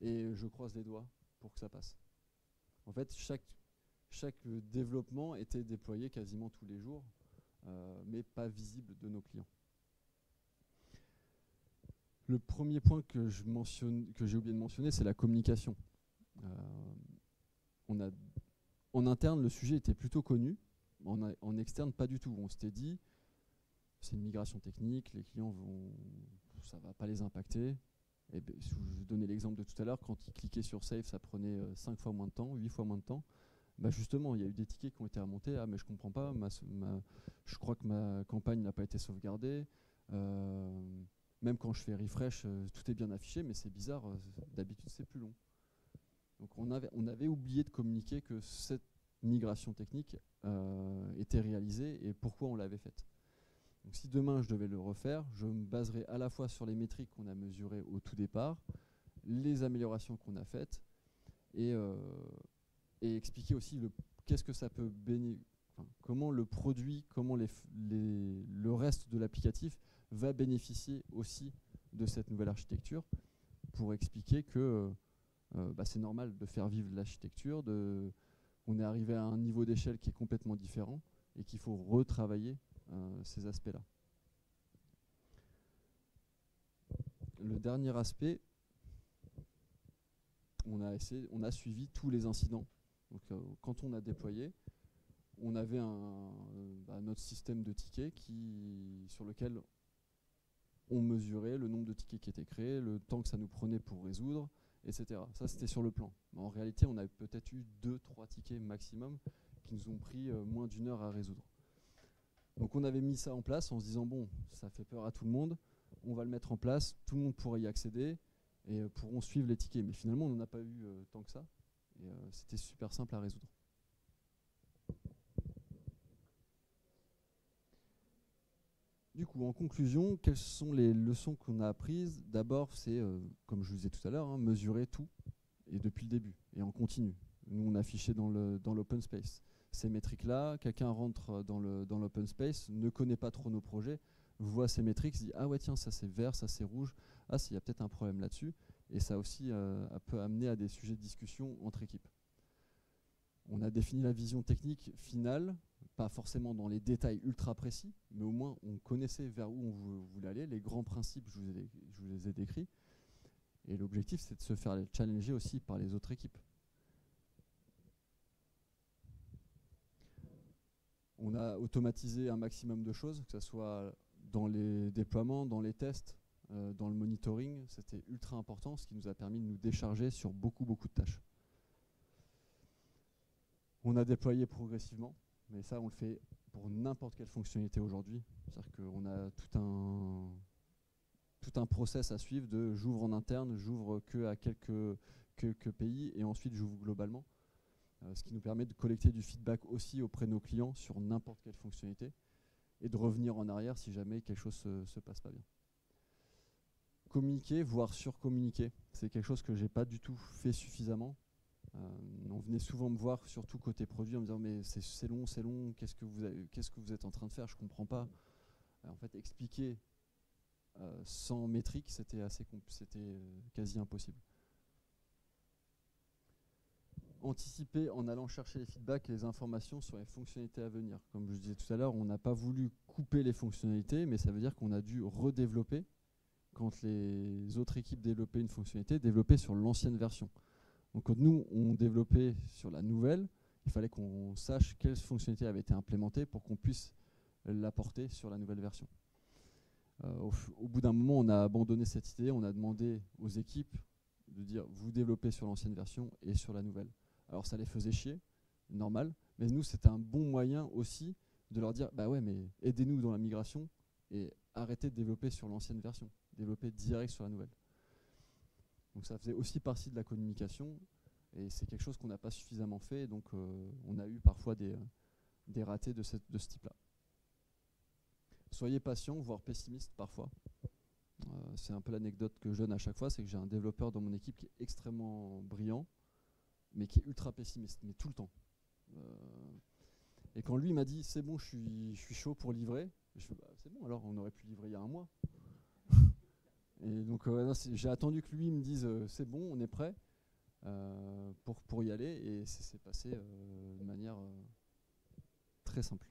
et je croise les doigts pour que ça passe. En fait, chaque développement était déployé quasiment tous les jours, mais pas visible de nos clients. Le premier point que j'ai oublié de mentionner, c'est la communication. En interne, le sujet était plutôt connu. En externe, pas du tout. On s'était dit, c'est une migration technique, les clients ça ne va pas les impacter. Et ben, je vous donnais l'exemple de tout à l'heure, quand ils cliquaient sur Save, ça prenait 5 fois moins de temps, 8 fois moins de temps. Bah justement, il y a eu des tickets qui ont été remontés. Ah, mais je comprends pas, je crois que ma campagne n'a pas été sauvegardée. Même quand je fais refresh, tout est bien affiché, mais c'est bizarre, d'habitude c'est plus long. Donc on avait oublié de communiquer que migration technique était réalisée et pourquoi on l'avait faite. Donc si demain je devais le refaire, je me baserais à la fois sur les métriques qu'on a mesurées au tout départ, les améliorations qu'on a faites et expliquer aussi qu'est-ce que ça peut comment le produit, comment le reste de l'applicatif va bénéficier aussi de cette nouvelle architecture, pour expliquer que c'est normal de faire vivre l'architecture, on est arrivé à un niveau d'échelle qui est complètement différent et qu'il faut retravailler ces aspects-là. Le dernier aspect, on a suivi tous les incidents. Donc, quand on a déployé, on avait notre système de tickets sur lequel on mesurait le nombre de tickets qui étaient créés, le temps que ça nous prenait pour résoudre, etc. Ça, c'était sur le plan. Mais en réalité, on a peut-être eu 2-3 tickets maximum qui nous ont pris moins d'1 heure à résoudre. Donc on avait mis ça en place en se disant, bon, ça fait peur à tout le monde, on va le mettre en place, tout le monde pourra y accéder et pourront suivre les tickets. Mais finalement, on n'en a pas eu tant que ça. Et c'était super simple à résoudre. Du coup, en conclusion, quelles sont les leçons qu'on a apprises? D'abord, c'est, comme je vous disais tout à l'heure, mesurer tout, et depuis le début, et en continu. Nous, on a affiché dans l'open space ces métriques-là. Quelqu'un rentre dans l'open space, ne connaît pas trop nos projets, voit ces métriques, se dit « Ah ouais, tiens, ça c'est vert, ça c'est rouge, ah, il y a peut-être un problème là-dessus ». Et ça aussi peut amener à des sujets de discussion entre équipes. On a défini la vision technique finale, pas forcément dans les détails ultra précis, mais au moins on connaissait vers où on voulait aller. Les grands principes, je vous les ai décrits. Et l'objectif, c'est de se faire challenger aussi par les autres équipes. On a automatisé un maximum de choses, que ce soit dans les déploiements, dans les tests, dans le monitoring. C'était ultra important, ce qui nous a permis de nous décharger sur beaucoup de tâches. On a déployé progressivement, mais ça on le fait pour n'importe quelle fonctionnalité aujourd'hui. C'est-à-dire qu'on a tout un process à suivre de j'ouvre en interne, j'ouvre que à quelques pays et ensuite j'ouvre globalement. Ce qui nous permet de collecter du feedback aussi auprès de nos clients sur n'importe quelle fonctionnalité et de revenir en arrière si jamais quelque chose se passe pas bien. Communiquer, voire surcommuniquer, c'est quelque chose que j'ai pas du tout fait suffisamment. On venait souvent me voir, surtout côté produit, en me disant mais c'est long, qu'est-ce que vous êtes en train de faire, je comprends pas. En fait, expliquer sans métrique, c'était quasi impossible. Anticiper en allant chercher les feedbacks et les informations sur les fonctionnalités à venir. Comme je disais tout à l'heure, on n'a pas voulu couper les fonctionnalités, mais ça veut dire qu'on a dû redévelopper, quand les autres équipes développaient une fonctionnalité, développer sur l'ancienne version. Donc quand nous, on développait sur la nouvelle, il fallait qu'on sache quelles fonctionnalités avaient été implémentées pour qu'on puisse l'apporter sur la nouvelle version. Au bout d'un moment, on a abandonné cette idée, on a demandé aux équipes de dire vous développez sur l'ancienne version et sur la nouvelle. Alors ça les faisait chier, normal, mais nous c'était un bon moyen aussi de leur dire bah ouais mais aidez-nous dans la migration et arrêtez de développer sur l'ancienne version, développez direct sur la nouvelle. Donc ça faisait aussi partie de la communication et c'est quelque chose qu'on n'a pas suffisamment fait, donc on a eu parfois des ratés de ce type-là. Soyez patient, voire pessimiste parfois. C'est un peu l'anecdote que je donne à chaque fois, c'est que j'ai un développeur dans mon équipe qui est extrêmement brillant, mais qui est ultra pessimiste, mais tout le temps. Et quand lui m'a dit c'est bon, je suis chaud pour livrer, je fais bah, c'est bon, alors on aurait pu livrer il y a un mois. Et donc j'ai attendu que lui me dise c'est bon, on est prêt pour y aller, et c'est passé de manière très simple.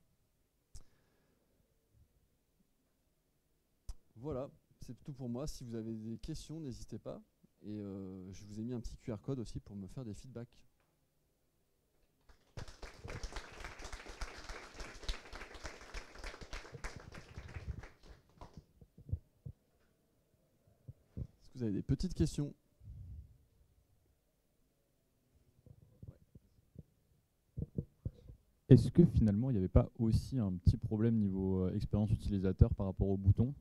Voilà, c'est tout pour moi. Si vous avez des questions, n'hésitez pas. Et je vous ai mis un petit QR code aussi pour me faire des feedbacks. Est-ce que vous avez des petites questions? Est-ce que finalement il n'y avait pas aussi un petit problème niveau expérience utilisateur par rapport au bouton?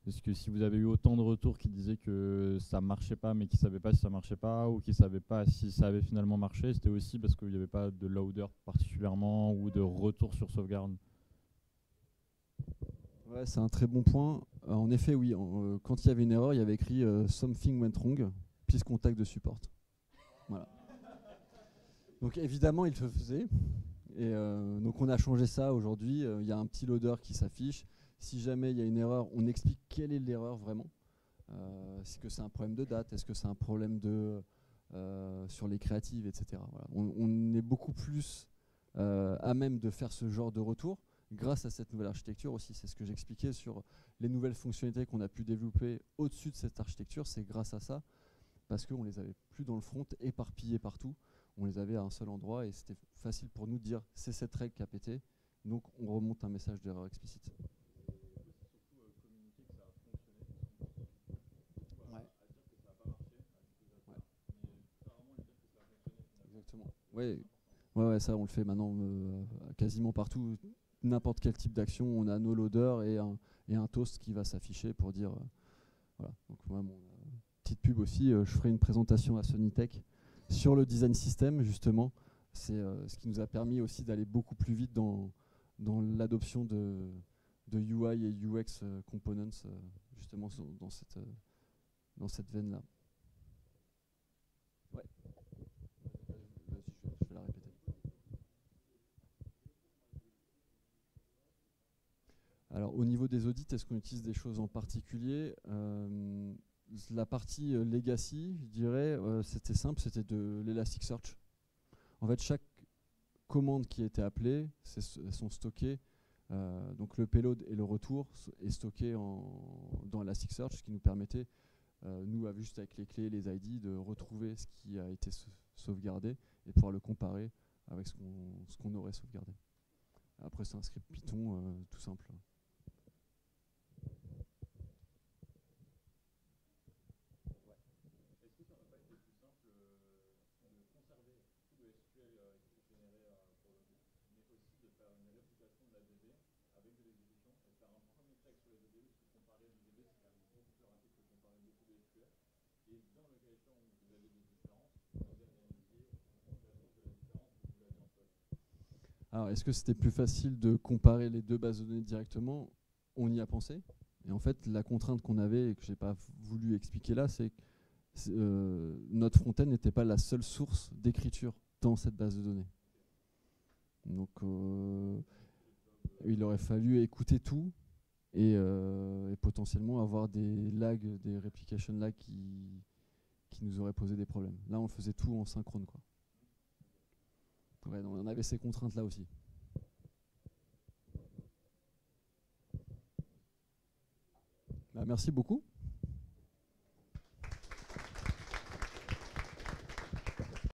Parce que si vous avez eu autant de retours qui disaient que ça marchait pas, mais qui ne savaient pas si ça marchait pas, ou qui ne savaient pas si ça avait finalement marché, c'était aussi parce qu'il n'y avait pas de loader particulièrement ou de retour sur sauvegarde. Ouais, c'est un très bon point. En effet, oui, quand il y avait une erreur, il y avait écrit Something went wrong, please contact de support. Voilà. Donc évidemment, il le faisait. Et donc on a changé ça aujourd'hui. Il y a un petit loader qui s'affiche. Si jamais il y a une erreur, on explique quelle est l'erreur vraiment. Est-ce que c'est un problème de date? Est-ce que c'est un problème sur les créatives, etc. Voilà. On est beaucoup plus à même de faire ce genre de retour grâce à cette nouvelle architecture aussi. C'est ce que j'expliquais sur les nouvelles fonctionnalités qu'on a pu développer au-dessus de cette architecture. C'est grâce à ça, parce qu'on les avait plus dans le front, éparpillés partout. On les avait à un seul endroit et c'était facile pour nous de dire c'est cette règle qui a pété, donc on remonte un message d'erreur explicite. Exactement. Ouais, ça on le fait maintenant quasiment partout. N'importe quel type d'action, on a nos loaders et un toast qui va s'afficher pour dire voilà. Donc moi, petite pub aussi, je ferai une présentation à Sonytech sur le design system justement. C'est ce qui nous a permis aussi d'aller beaucoup plus vite dans l'adoption de UI et UX components justement dans cette veine-là. Ouais. Je vais la répéter. Alors au niveau des audits, est-ce qu'on utilise des choses en particulier? La partie legacy, je dirais, c'était simple, c'était de l'Elasticsearch. En fait, chaque commande qui était appelée, elles sont stockées. Donc le payload et le retour est stocké dans Elasticsearch, ce qui nous permettait, nous, juste avec les clés, les ID, de retrouver ce qui a été sauvegardé et pouvoir le comparer avec ce qu'on aurait sauvegardé. Après, c'est un script Python tout simple. Alors, est-ce que c'était plus facile de comparer les deux bases de données directement? On y a pensé. Et en fait, la contrainte qu'on avait et que je n'ai pas voulu expliquer là, c'est que notre front-end n'était pas la seule source d'écriture dans cette base de données. Donc, il aurait fallu écouter tout et potentiellement avoir des lags, des replication lags qui nous auraient posé des problèmes. Là, on faisait tout en synchrone, quoi. Ouais, donc on avait ces contraintes-là aussi. Bah, merci beaucoup.